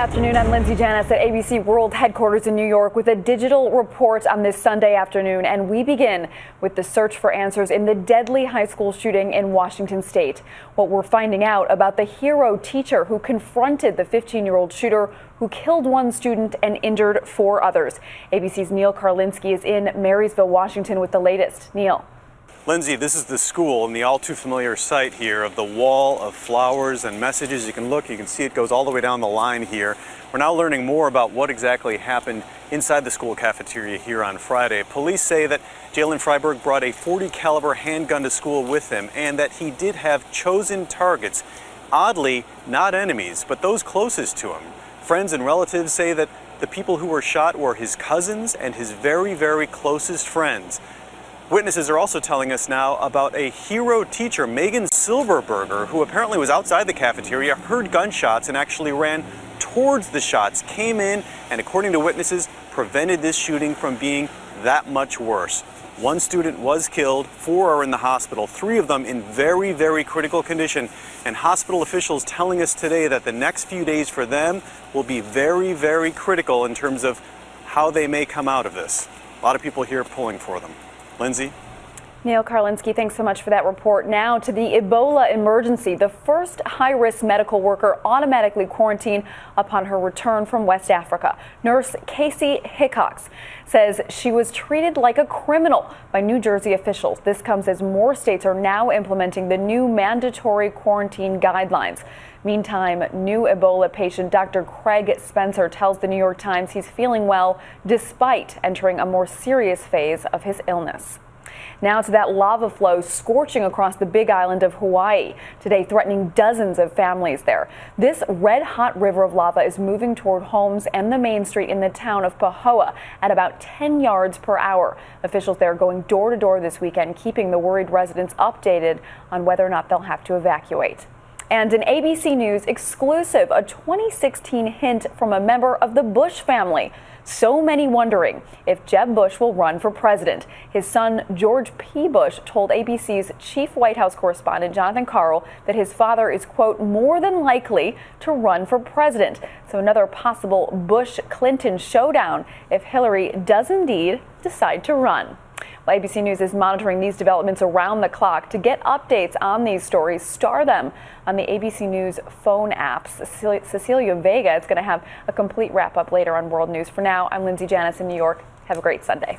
afternoon. I'm Lindsay Janis at ABC World Headquarters in New York with a digital report on this Sunday afternoon. And we begin with the search for answers in the deadly high school shooting in Washington State. What we're finding out about the hero teacher who confronted the 15-year-old shooter who killed one student and injured 4 others. ABC's Neil Karlinski is in Marysville, Washington with the latest. Neil. Lindsay, this is the school and the all too familiar site here of the wall of flowers and messages. You can see it goes all the way down the line here. We're now learning more about what exactly happened inside the school cafeteria here on Friday. Police say that Jalen Freiberg brought a .40 caliber handgun to school with him and that he did have chosen targets. Oddly, not enemies, but those closest to him. Friends and relatives say that the people who were shot were his cousins and his very, very closest friends. Witnesses are also telling us now about a hero teacher, Megan Silverberger, who apparently was outside the cafeteria, heard gunshots and actually ran towards the shots, came in, and according to witnesses, prevented this shooting from being that much worse. 1 student was killed, 4 are in the hospital, 3 of them in very, very critical condition, and hospital officials telling us today that the next few days for them will be very, very critical in terms of how they may come out of this. A lot of people here pulling for them. Lindsay? Neil Karlinski, thanks so much for that report. Now to the Ebola emergency. The first high-risk medical worker automatically quarantined upon her return from West Africa. Nurse Casey Hickox says she was treated like a criminal by New Jersey officials. This comes as more states are now implementing the new mandatory quarantine guidelines. Meantime, new Ebola patient Dr. Craig Spencer tells the New York Times he's feeling well despite entering a more serious phase of his illness. Now to that lava flow scorching across the Big Island of Hawaii, today threatening dozens of families there. This red-hot river of lava is moving toward homes and the main street in the town of Pahoa at about 10 yards per hour. Officials there are going door to door this weekend, keeping the worried residents updated on whether or not they'll have to evacuate. And an ABC News exclusive, a 2016 hint from a member of the Bush family. So many wondering if Jeb Bush will run for president. His son, George P. Bush, told ABC's chief White House correspondent, Jonathan Karl, that his father is, quote, more than likely to run for president. So another possible Bush-Clinton showdown if Hillary does indeed decide to run. Well, ABC News is monitoring these developments around the clock. To get updates on these stories, star them on the ABC News phone apps. Cecilia Vega is going to have a complete wrap-up later on World News. For now, I'm Lindsay Janis in New York. Have a great Sunday.